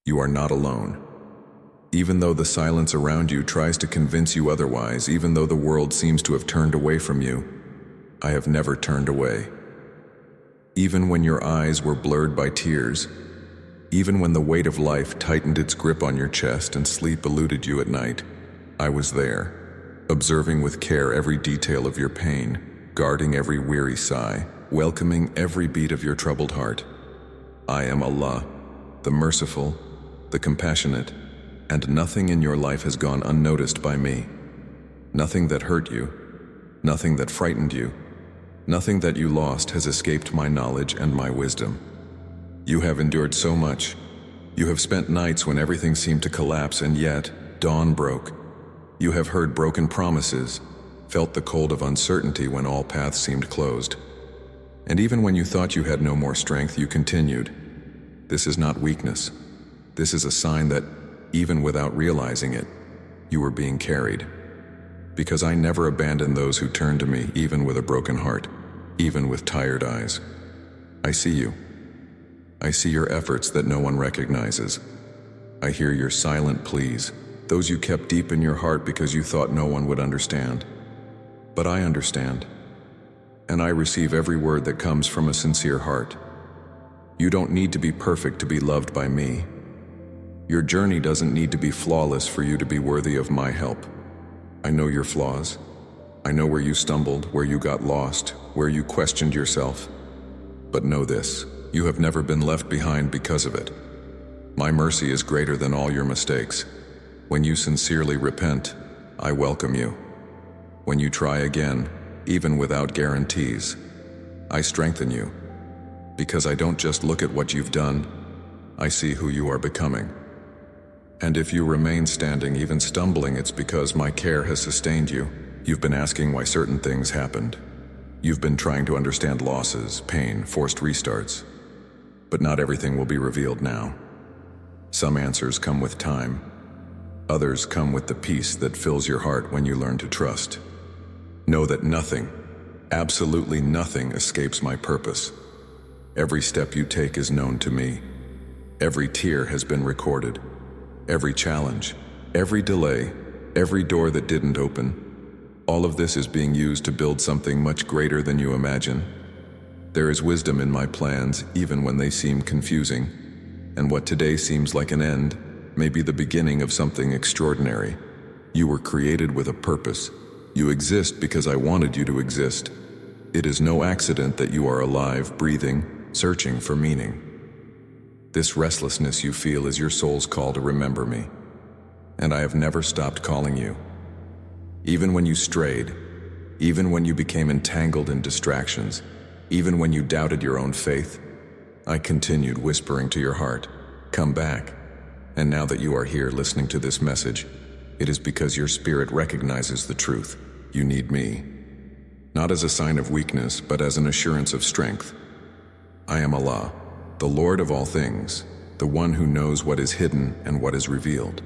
You are not alone. Even though the silence around you tries to convince you otherwise, even though the world seems to have turned away from you, I have never turned away. Even when your eyes were blurred by tears, even when the weight of life tightened its grip on your chest and sleep eluded you at night, I was there, observing with care every detail of your pain, guarding every weary sigh, welcoming every beat of your troubled heart. I am Allah, the merciful, the compassionate, and nothing in your life has gone unnoticed by me. Nothing that hurt you, nothing that frightened you, nothing that you lost has escaped my knowledge and my wisdom. You have endured so much. You have spent nights when everything seemed to collapse, and yet dawn broke. You have heard broken promises, felt the cold of uncertainty when all paths seemed closed. And even when you thought you had no more strength, you continued. This is not weakness. This is a sign that, even without realizing it, you were being carried. Because I never abandon those who turn to me, even with a broken heart, even with tired eyes. I see you. I see your efforts that no one recognizes. I hear your silent pleas, those you kept deep in your heart because you thought no one would understand. But I understand. And I receive every word that comes from a sincere heart. You don't need to be perfect to be loved by me. Your journey doesn't need to be flawless for you to be worthy of my help. I know your flaws. I know where you stumbled, where you got lost, where you questioned yourself. But know this, you have never been left behind because of it. My mercy is greater than all your mistakes. When you sincerely repent, I welcome you. When you try again, even without guarantees, I strengthen you. Because I don't just look at what you've done, I see who you are becoming. And if you remain standing, even stumbling, it's because my care has sustained you. You've been asking why certain things happened. You've been trying to understand losses, pain, forced restarts. But not everything will be revealed now. Some answers come with time. Others come with the peace that fills your heart when you learn to trust. Know that nothing, absolutely nothing, escapes my purpose. Every step you take is known to me. Every tear has been recorded. Every challenge, every delay, every door that didn't open, all of this is being used to build something much greater than you imagine. There is wisdom in my plans, even when they seem confusing, and what today seems like an end may be the beginning of something extraordinary. You were created with a purpose. You exist because I wanted you to exist. It is no accident that you are alive, breathing, searching for meaning. This restlessness you feel is your soul's call to remember me, and I have never stopped calling you. Even when you strayed, even when you became entangled in distractions, even when you doubted your own faith, I continued whispering to your heart, come back. And now that you are here listening to this message, it is because your spirit recognizes the truth. You need me. Not as a sign of weakness, but as an assurance of strength. I am Allah, the Lord of all things, the one who knows what is hidden and what is revealed.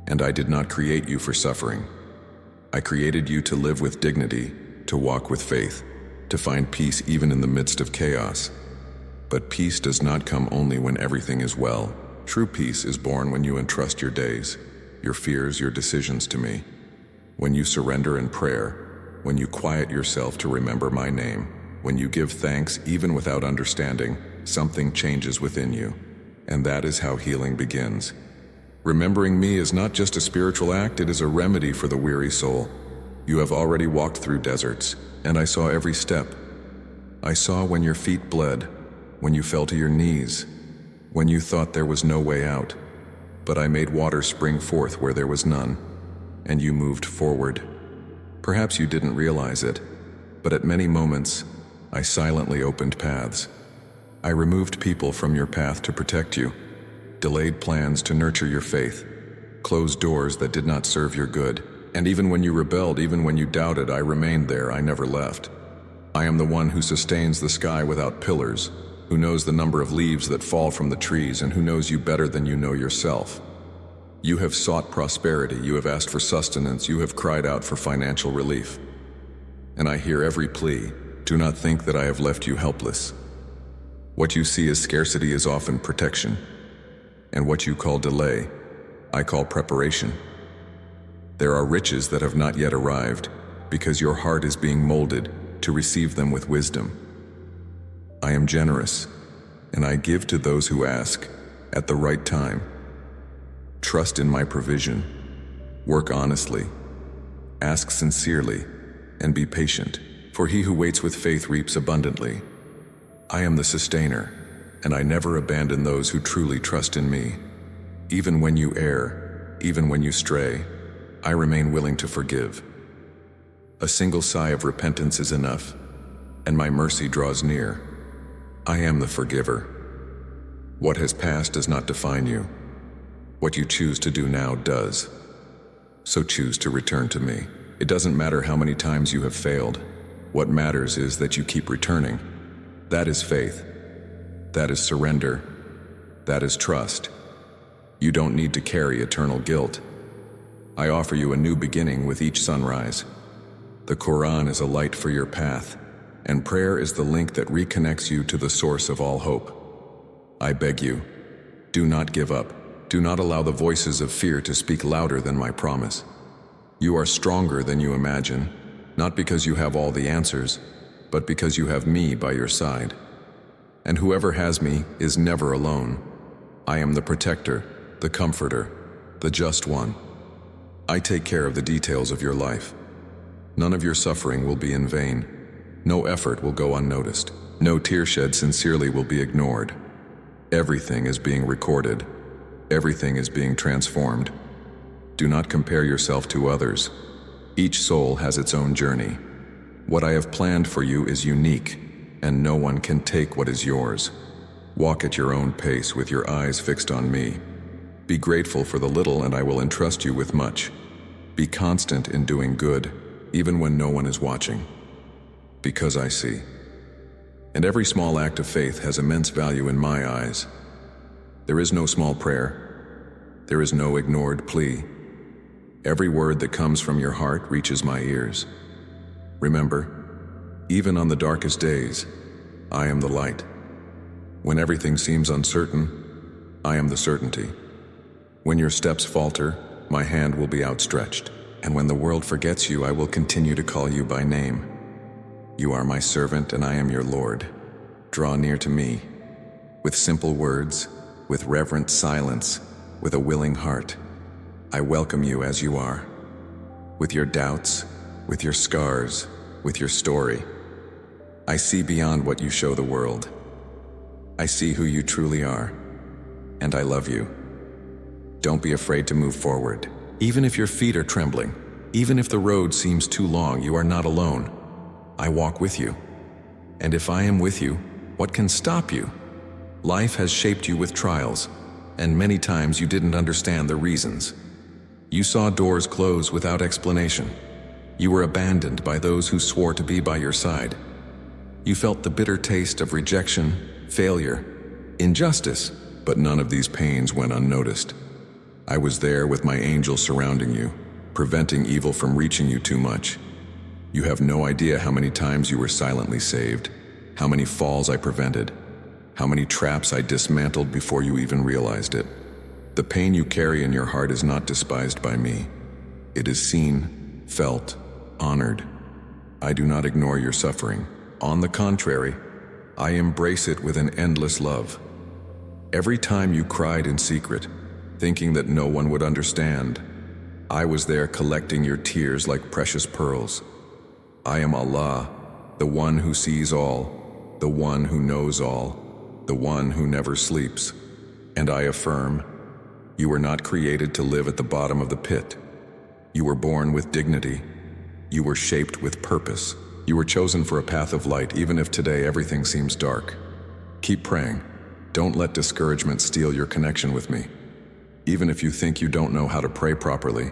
And I did not create you for suffering. I created you to live with dignity, to walk with faith, to find peace even in the midst of chaos. But peace does not come only when everything is well. True peace is born when you entrust your days, your fears, your decisions to me. When you surrender in prayer, when you quiet yourself to remember my name, when you give thanks even without understanding, something changes within you, and that is how healing begins. Remembering me is not just a spiritual act, it is a remedy for the weary soul. You have already walked through deserts, and I saw every step. I saw when your feet bled, when you fell to your knees, when you thought there was no way out. But I made water spring forth where there was none, and you moved forward. Perhaps you didn't realize it, but at many moments, I silently opened paths. I removed people from your path to protect you, delayed plans to nurture your faith, closed doors that did not serve your good. And even when you rebelled, even when you doubted, I remained there, I never left. I am the one who sustains the sky without pillars, who knows the number of leaves that fall from the trees, and who knows you better than you know yourself. You have sought prosperity, you have asked for sustenance, you have cried out for financial relief. And I hear every plea. Do not think that I have left you helpless. What you see as scarcity is often protection. And what you call delay, I call preparation. There are riches that have not yet arrived, because your heart is being molded to receive them with wisdom. I am generous, and I give to those who ask at the right time. Trust in my provision. Work honestly. Ask sincerely, and be patient, for he who waits with faith reaps abundantly. I am the sustainer, and I never abandon those who truly trust in me. Even when you err, even when you stray, I remain willing to forgive. A single sigh of repentance is enough, and my mercy draws near. I am the forgiver. What has passed does not define you. What you choose to do now does. So choose to return to me. It doesn't matter how many times you have failed. What matters is that you keep returning. That is faith. That is surrender. That is trust. You don't need to carry eternal guilt. I offer you a new beginning with each sunrise. The Quran is a light for your path, and prayer is the link that reconnects you to the source of all hope. I beg you, do not give up. Do not allow the voices of fear to speak louder than my promise. You are stronger than you imagine, not because you have all the answers, but because you have me by your side. And whoever has me is never alone. I am the protector, the comforter, the just one. I take care of the details of your life. None of your suffering will be in vain. No effort will go unnoticed. No tear shed sincerely will be ignored. Everything is being recorded. Everything is being transformed. Do not compare yourself to others. Each soul has its own journey. What I have planned for you is unique, and no one can take what is yours. Walk at your own pace with your eyes fixed on me. Be grateful for the little, and I will entrust you with much. Be constant in doing good, even when no one is watching. Because I see. And every small act of faith has immense value in my eyes. There is no small prayer. There is no ignored plea. Every word that comes from your heart reaches my ears. Remember, even on the darkest days, I am the light. When everything seems uncertain, I am the certainty. When your steps falter, my hand will be outstretched. And when the world forgets you, I will continue to call you by name. You are my servant, and I am your Lord. Draw near to me, with simple words, with reverent silence, with a willing heart. I welcome you as you are, with your doubts, with your scars, with your story. I see beyond what you show the world. I see who you truly are, and I love you. Don't be afraid to move forward. Even if your feet are trembling, even if the road seems too long, you are not alone. I walk with you. And if I am with you, what can stop you? Life has shaped you with trials, and many times you didn't understand the reasons. You saw doors close without explanation. You were abandoned by those who swore to be by your side. You felt the bitter taste of rejection, failure, injustice, but none of these pains went unnoticed. I was there with my angel surrounding you, preventing evil from reaching you too much. You have no idea how many times you were silently saved, how many falls I prevented, how many traps I dismantled before you even realized it. The pain you carry in your heart is not despised by me. It is seen, felt, honored. I do not ignore your suffering. On the contrary, I embrace it with an endless love. Every time you cried in secret, thinking that no one would understand, I was there collecting your tears like precious pearls. I am Allah, the one who sees all, the one who knows all, the one who never sleeps. And I affirm, you were not created to live at the bottom of the pit. You were born with dignity. You were shaped with purpose. You were chosen for a path of light, even if today everything seems dark. Keep praying. Don't let discouragement steal your connection with me. Even if you think you don't know how to pray properly,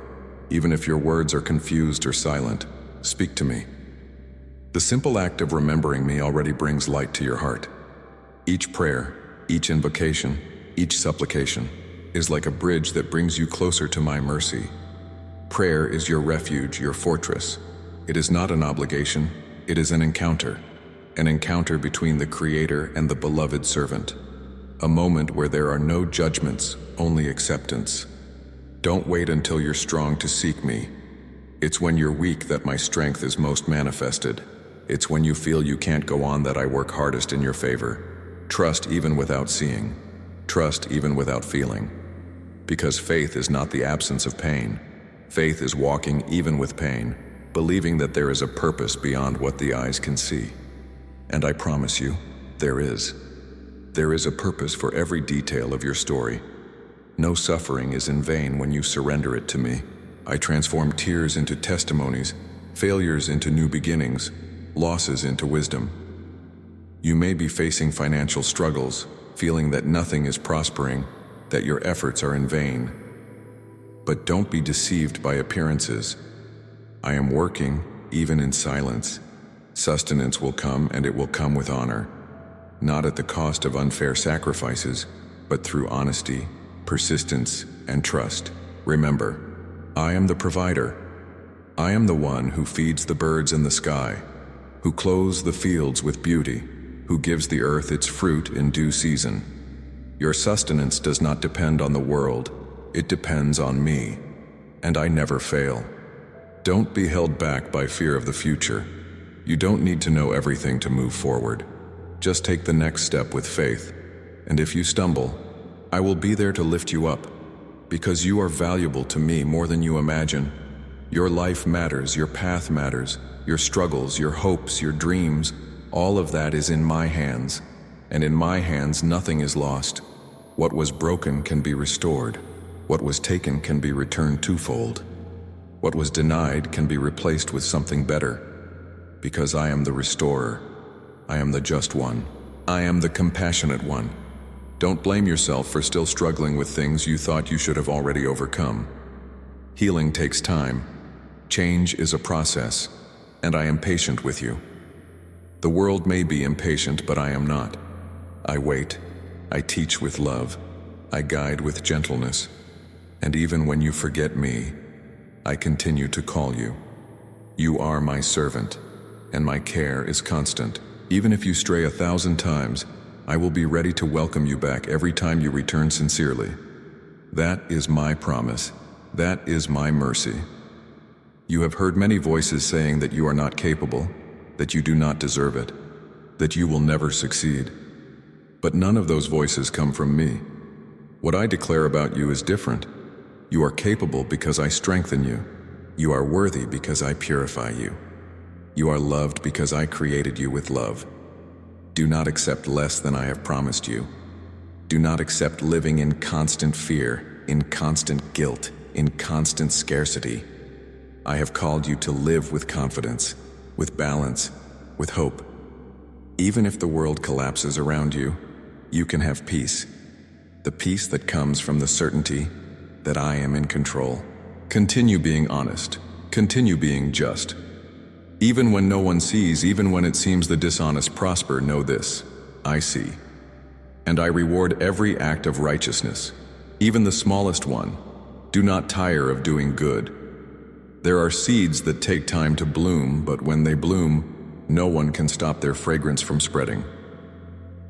even if your words are confused or silent, speak to me. The simple act of remembering me already brings light to your heart. Each prayer, each invocation, each supplication is like a bridge that brings you closer to my mercy. Prayer is your refuge, your fortress. It is not an obligation, it is an encounter between the Creator and the beloved servant. A moment where there are no judgments, only acceptance. Don't wait until you're strong to seek me. It's when you're weak that my strength is most manifested. It's when you feel you can't go on that I work hardest in your favor. Trust even without seeing. Trust even without feeling. Because faith is not the absence of pain. Faith is walking even with pain, believing that there is a purpose beyond what the eyes can see. And I promise you, there is. There is a purpose for every detail of your story. No suffering is in vain when you surrender it to me. I transform tears into testimonies, failures into new beginnings, losses into wisdom. You may be facing financial struggles, feeling that nothing is prospering, that your efforts are in vain. But don't be deceived by appearances. I am working, even in silence. Sustenance will come, and it will come with honor. Not at the cost of unfair sacrifices, but through honesty, persistence, and trust. Remember, I am the provider. I am the one who feeds the birds in the sky, who clothes the fields with beauty, who gives the earth its fruit in due season. Your sustenance does not depend on the world, it depends on me, and I never fail. Don't be held back by fear of the future. You don't need to know everything to move forward. Just take the next step with faith, and if you stumble, I will be there to lift you up, because you are valuable to me more than you imagine. Your life matters, your path matters, your struggles, your hopes, your dreams, all of that is in my hands, and in my hands nothing is lost. What was broken can be restored. What was taken can be returned twofold. What was denied can be replaced with something better, because I am the restorer. I am the just one. I am the compassionate one. Don't blame yourself for still struggling with things you thought you should have already overcome. Healing takes time. Change is a process, and I am patient with you. The world may be impatient, but I am not. I wait. I teach with love. I guide with gentleness. And even when you forget me, I continue to call you. You are my servant, and my care is constant. Even if you stray 1,000 times, I will be ready to welcome you back every time you return sincerely. That is my promise. That is my mercy. You have heard many voices saying that you are not capable, that you do not deserve it, that you will never succeed. But none of those voices come from me. What I declare about you is different. You are capable because I strengthen you. You are worthy because I purify you. You are loved because I created you with love. Do not accept less than I have promised you. Do not accept living in constant fear, in constant guilt, in constant scarcity. I have called you to live with confidence, with balance, with hope. Even if the world collapses around you, you can have peace. The peace that comes from the certainty that I am in control. Continue being honest. Continue being just. Even when no one sees, even when it seems the dishonest prosper, know this: I see. And I reward every act of righteousness, even the smallest one. Do not tire of doing good. There are seeds that take time to bloom, but when they bloom, no one can stop their fragrance from spreading.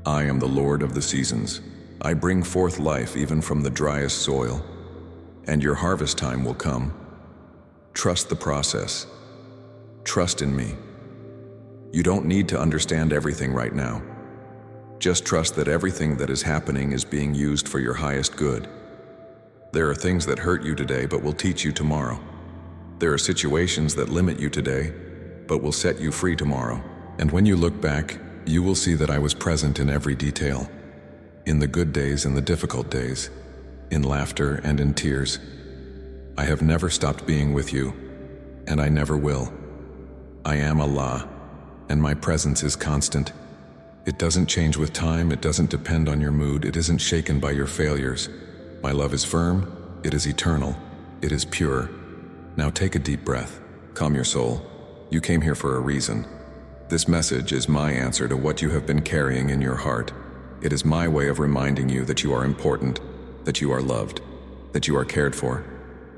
I am the Lord of the seasons. I bring forth life even from the driest soil, and your harvest time will come. Trust the process. Trust in me. You don't need to understand everything right now. Just trust that everything that is happening is being used for your highest good. There are things that hurt you today but will teach you tomorrow. There are situations that limit you today but will set you free tomorrow. And when you look back, you will see that I was present in every detail. In the good days and the difficult days, in laughter and in tears. I have never stopped being with you, and I never will. I am Allah, and my presence is constant. It doesn't change with time, it doesn't depend on your mood, it isn't shaken by your failures. My love is firm, it is eternal, it is pure. Now take a deep breath, calm your soul. You came here for a reason. This message is my answer to what you have been carrying in your heart. It is my way of reminding you that you are important, that you are loved, that you are cared for.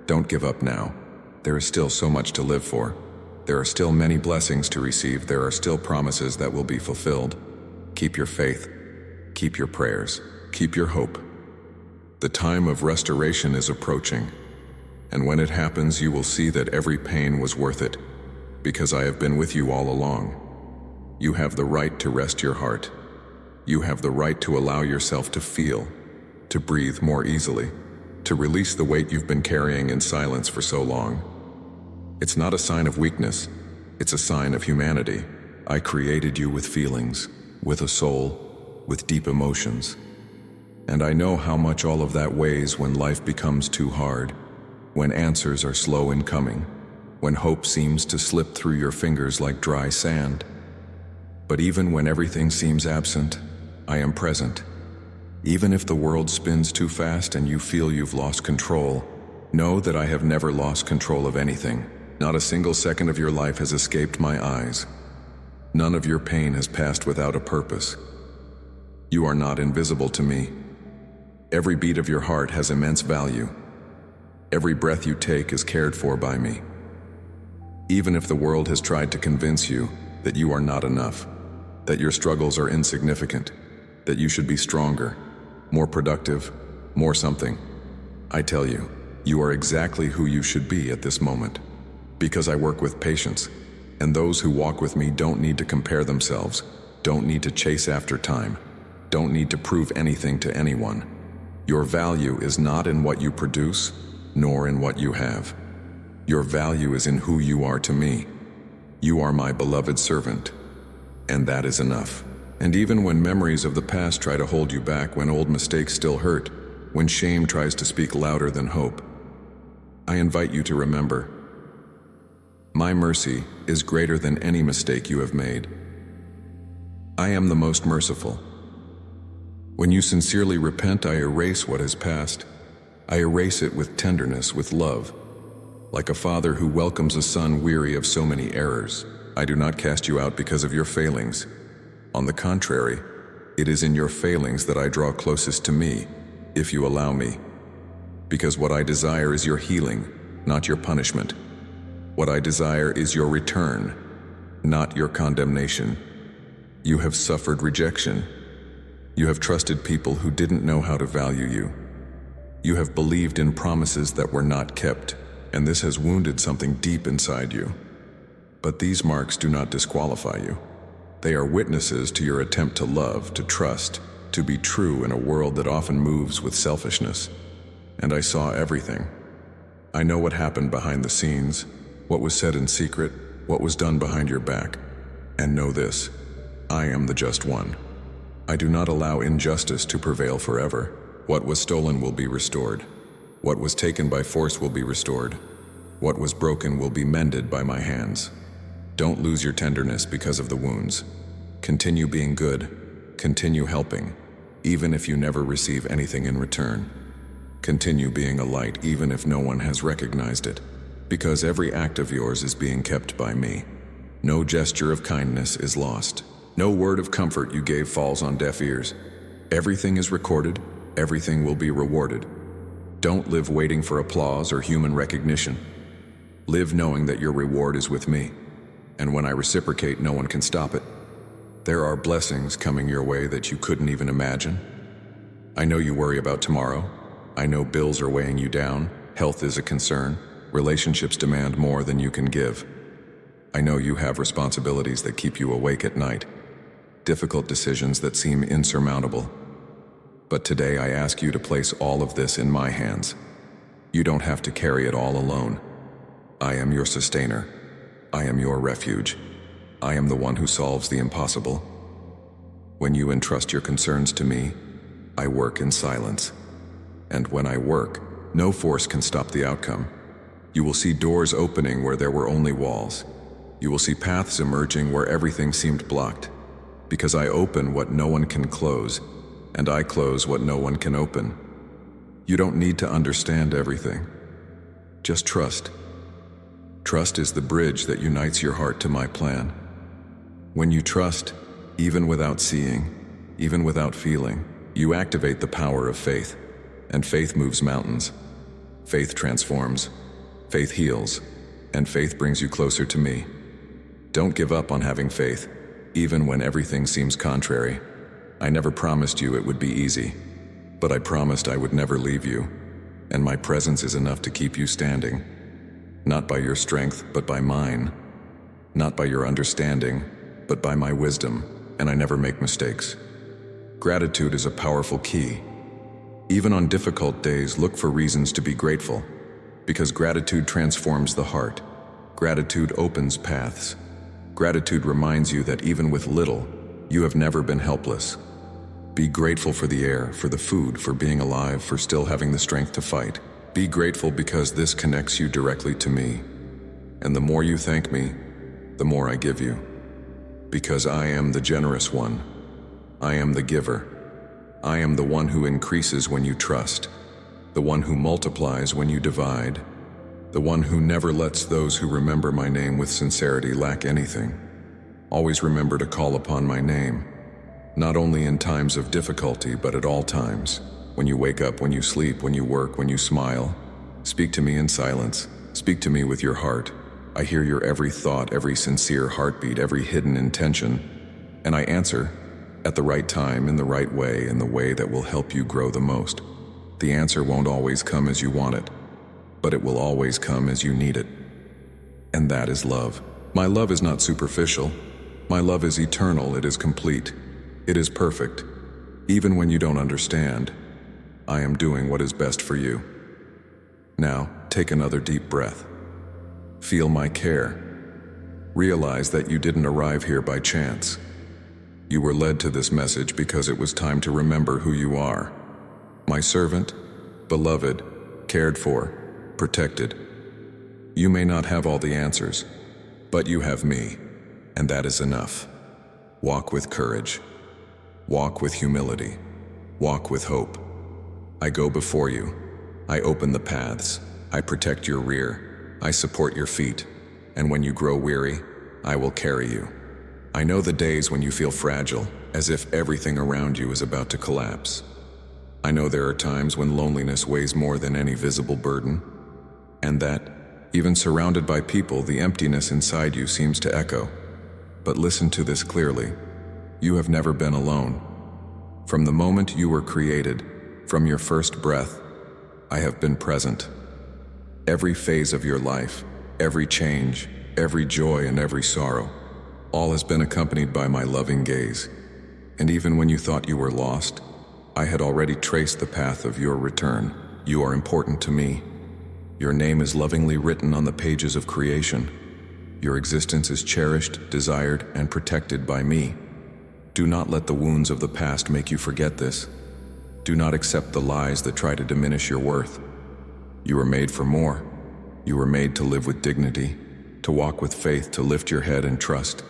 Don't give up now. There is still so much to live for. There are still many blessings to receive. There are still promises that will be fulfilled. Keep your faith. Keep your prayers. Keep your hope. The time of restoration is approaching, and when it happens, you will see that every pain was worth it, because I have been with you all along. You have the right to rest your heart. You have the right to allow yourself to feel, to breathe more easily, to release the weight you've been carrying in silence for so long. It's not a sign of weakness, it's a sign of humanity. I created you with feelings, with a soul, with deep emotions. And I know how much all of that weighs when life becomes too hard, when answers are slow in coming, when hope seems to slip through your fingers like dry sand. But even when everything seems absent, I am present. Even if the world spins too fast and you feel you've lost control, know that I have never lost control of anything. Not a single second of your life has escaped my eyes. None of your pain has passed without a purpose. You are not invisible to me. Every beat of your heart has immense value. Every breath you take is cared for by me. Even if the world has tried to convince you that you are not enough, that your struggles are insignificant, that you should be stronger, more productive, more something, I tell you, you are exactly who you should be at this moment. Because I work with patience, and those who walk with me don't need to compare themselves, don't need to chase after time, don't need to prove anything to anyone. Your value is not in what you produce, nor in what you have. Your value is in who you are to me. You are my beloved servant, and that is enough. And even when memories of the past try to hold you back, when old mistakes still hurt, when shame tries to speak louder than hope, I invite you to remember, my mercy is greater than any mistake you have made. I am the most merciful. When you sincerely repent, I erase what has passed. I erase it with tenderness, with love. Like a father who welcomes a son weary of so many errors, I do not cast you out because of your failings. On the contrary, it is in your failings that I draw closest to me, if you allow me. Because what I desire is your healing, not your punishment. What I desire is your return, not your condemnation. You have suffered rejection. You have trusted people who didn't know how to value you. You have believed in promises that were not kept, and this has wounded something deep inside you. But these marks do not disqualify you. They are witnesses to your attempt to love, to trust, to be true in a world that often moves with selfishness. And I saw everything. I know what happened behind the scenes, what was said in secret, what was done behind your back. And know this, I am the just one. I do not allow injustice to prevail forever. What was stolen will be restored. What was taken by force will be restored. What was broken will be mended by my hands. Don't lose your tenderness because of the wounds. Continue being good. Continue helping, even if you never receive anything in return. Continue being a light even if no one has recognized it, because every act of yours is being kept by me. No gesture of kindness is lost. No word of comfort you gave falls on deaf ears. Everything is recorded, everything will be rewarded. Don't live waiting for applause or human recognition. Live knowing that your reward is with me, and when I reciprocate, no one can stop it. There are blessings coming your way that you couldn't even imagine. I know you worry about tomorrow. I know bills are weighing you down, health is a concern, relationships demand more than you can give. I know you have responsibilities that keep you awake at night, difficult decisions that seem insurmountable. But today I ask you to place all of this in my hands. You don't have to carry it all alone. I am your sustainer. I am your refuge. I am the one who solves the impossible. When you entrust your concerns to me, I work in silence. And when I work, no force can stop the outcome. You will see doors opening where there were only walls. You will see paths emerging where everything seemed blocked. Because I open what no one can close, and I close what no one can open. You don't need to understand everything. Just trust. Trust is the bridge that unites your heart to my plan. When you trust, even without seeing, even without feeling, you activate the power of faith, and faith moves mountains. Faith transforms, faith heals, and faith brings you closer to me. Don't give up on having faith, even when everything seems contrary. I never promised you it would be easy. but I promised I would never leave you, and my presence is enough to keep you standing. Not by your strength, but by mine. Not by your understanding, but by my wisdom, and I never make mistakes. Gratitude is a powerful key. Even on difficult days, look for reasons to be grateful, because gratitude transforms the heart. Gratitude opens paths. Gratitude reminds you that even with little, you have never been helpless. Be grateful for the air, for the food, for being alive, for still having the strength to fight. Be grateful because this connects you directly to me. And the more you thank me, the more I give you. Because I am the generous one. I am the giver. I am the one who increases when you trust. The one who multiplies when you divide. The one who never lets those who remember my name with sincerity lack anything. Always remember to call upon my name, not only in times of difficulty, but at all times. When you wake up, when you sleep, when you work, when you smile. Speak to me in silence. Speak to me with your heart. I hear your every thought, every sincere heartbeat, every hidden intention. And I answer at the right time, in the right way, in the way that will help you grow the most. The answer won't always come as you want it, but it will always come as you need it. And that is love. My love is not superficial. My love is eternal. It is complete. It is perfect. Even when you don't understand, I am doing what is best for you. Now, take another deep breath. Feel my care. Realize that you didn't arrive here by chance. You were led to this message because it was time to remember who you are. My servant, beloved, cared for, protected. You may not have all the answers, but you have me, and that is enough. Walk with courage. Walk with humility. Walk with hope. I go before you. I open the paths. I protect your rear. I support your feet. And when you grow weary, I will carry you. I know the days when you feel fragile, as if everything around you is about to collapse. I know there are times when loneliness weighs more than any visible burden, and that, even surrounded by people, the emptiness inside you seems to echo. But listen to this clearly. You have never been alone. From the moment you were created, from your first breath, I have been present. Every phase of your life, every change, every joy and every sorrow, all has been accompanied by my loving gaze. And even when you thought you were lost, I had already traced the path of your return. You are important to me. Your name is lovingly written on the pages of creation. Your existence is cherished, desired, and protected by me. Do not let the wounds of the past make you forget this. Do not accept the lies that try to diminish your worth. You were made for more. You were made to live with dignity, to walk with faith, to lift your head and trust.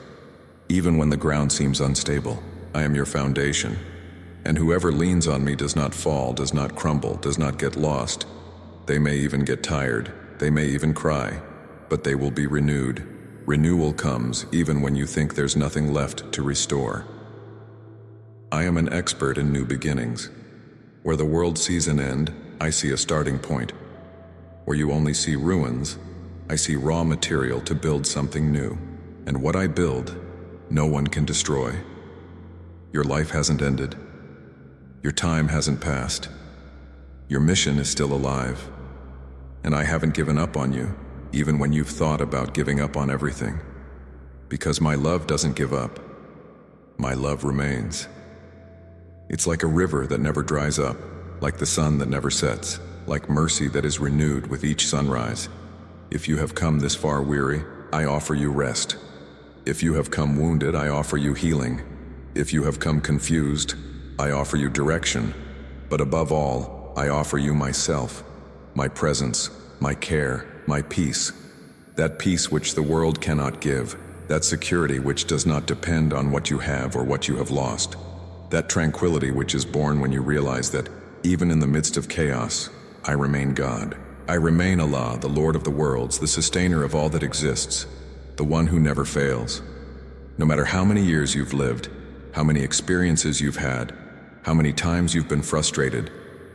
Even when the ground seems unstable, I am your foundation. And whoever leans on me does not fall, does not crumble, does not get lost. They may even get tired, they may even cry, but they will be renewed. Renewal comes even when you think there's nothing left to restore. I am an expert in new beginnings. Where the world sees an end, I see a starting point. Where you only see ruins, I see raw material to build something new. And what I build, no one can destroy. Your life hasn't ended. Your time hasn't passed. Your mission is still alive. And I haven't given up on you, even when you've thought about giving up on everything. Because my love doesn't give up. My love remains. It's like a river that never dries up, like the sun that never sets, like mercy that is renewed with each sunrise. If you have come this far weary, I offer you rest. If you have come wounded, I offer you healing. If you have come confused, I offer you direction. But above all, I offer you myself, my presence, my care, my peace. That peace which the world cannot give, that security which does not depend on what you have or what you have lost. That tranquility which is born when you realize that, even in the midst of chaos, I remain God. I remain Allah, the Lord of the worlds, the sustainer of all that exists, the one who never fails. No matter how many years you've lived, how many experiences you've had, how many times you've been frustrated,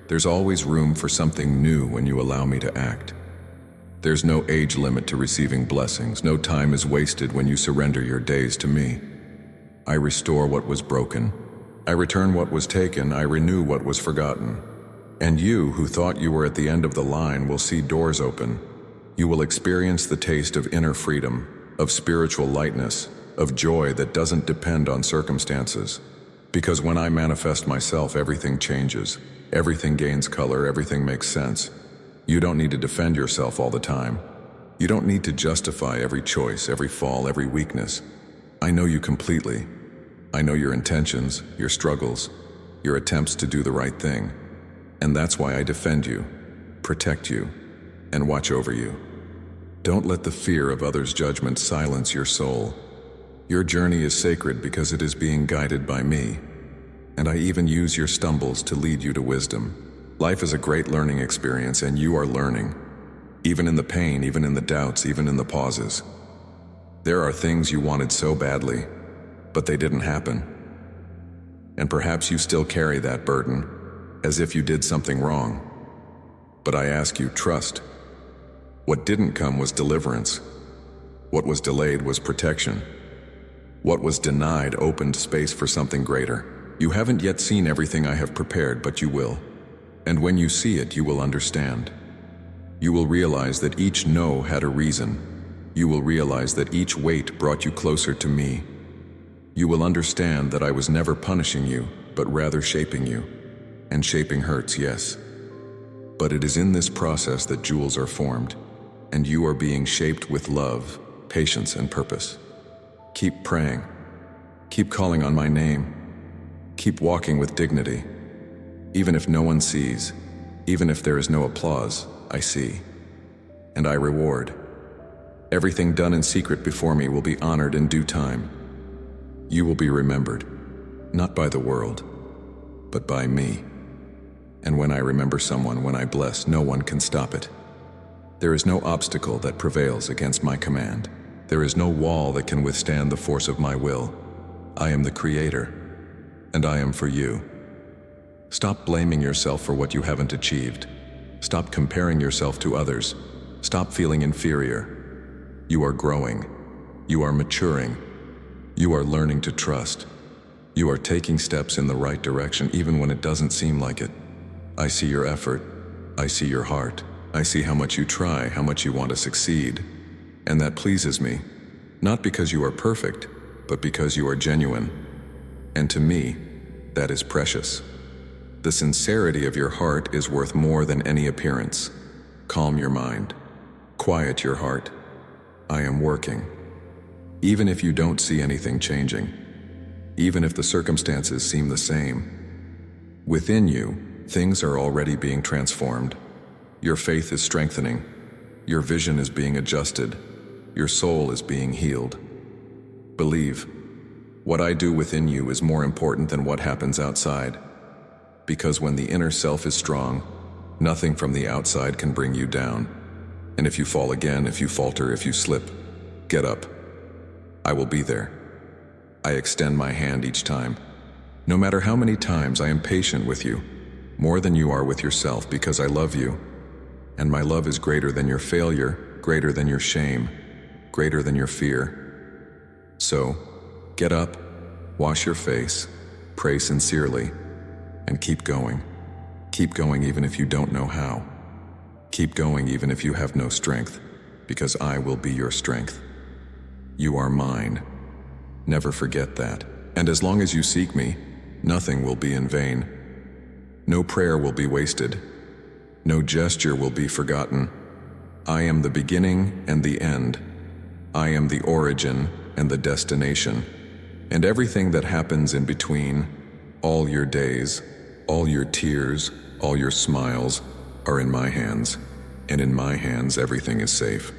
there's always room for something new when you allow me to act. There's no age limit to receiving blessings. No time is wasted when you surrender your days to me. I restore what was broken, I return what was taken, I renew what was forgotten. And you, who thought you were at the end of the line, will see doors open. You will experience the taste of inner freedom, of spiritual lightness, of joy that doesn't depend on circumstances. Because when I manifest myself, everything changes. Everything gains color, everything makes sense. You don't need to defend yourself all the time. You don't need to justify every choice, every fall, every weakness. I know you completely. I know your intentions, your struggles, your attempts to do the right thing. And that's why I defend you, protect you, and watch over you. Don't let the fear of others' judgment silence your soul. Your journey is sacred because it is being guided by me. And I even use your stumbles to lead you to wisdom. Life is a great learning experience, and you are learning. Even in the pain, even in the doubts, even in the pauses. There are things you wanted so badly, but they didn't happen. And perhaps you still carry that burden, as if you did something wrong. But I ask you, trust. What didn't come was deliverance. What was delayed was protection. What was denied opened space for something greater. You haven't yet seen everything I have prepared, but you will. And when you see it, you will understand. You will realize that each no had a reason. You will realize that each wait brought you closer to me. You will understand that I was never punishing you, but rather shaping you. And shaping hurts, yes. But it is in this process that jewels are formed, and you are being shaped with love, patience, and purpose. Keep praying. Keep calling on my name. Keep walking with dignity. Even if no one sees, even if there is no applause, I see. And I reward. Everything done in secret before me will be honored in due time. You will be remembered, not by the world, but by me. And when I remember someone, when I bless, no one can stop it. There is no obstacle that prevails against my command. There is no wall that can withstand the force of my will. I am the Creator, and I am for you. Stop blaming yourself for what you haven't achieved. Stop comparing yourself to others. Stop feeling inferior. You are growing. You are maturing. You are learning to trust. You are taking steps in the right direction even when it doesn't seem like it. I see your effort. I see your heart. I see how much you try, how much you want to succeed. And that pleases me. Not because you are perfect, but because you are genuine. And to me, that is precious. The sincerity of your heart is worth more than any appearance. Calm your mind. Quiet your heart. I am working. Even if you don't see anything changing. Even if the circumstances seem the same. Within you, things are already being transformed. Your faith is strengthening. Your vision is being adjusted. Your soul is being healed. Believe. What I do within you is more important than what happens outside. Because when the inner self is strong, nothing from the outside can bring you down. And if you fall again, if you falter, if you slip, get up. I will be there. I extend my hand each time. No matter how many times, I am patient with you, more than you are with yourself, because I love you. And my love is greater than your failure, greater than your shame, greater than your fear. So, get up, wash your face, pray sincerely, and keep going. Keep going even if you don't know how. Keep going even if you have no strength, because I will be your strength. You are mine. Never forget that. And as long as you seek me, nothing will be in vain. No prayer will be wasted. No gesture will be forgotten. I am the beginning and the end. I am the origin and the destination. And everything that happens in between, all your days, all your tears, all your smiles, are in my hands. And in my hands, everything is safe.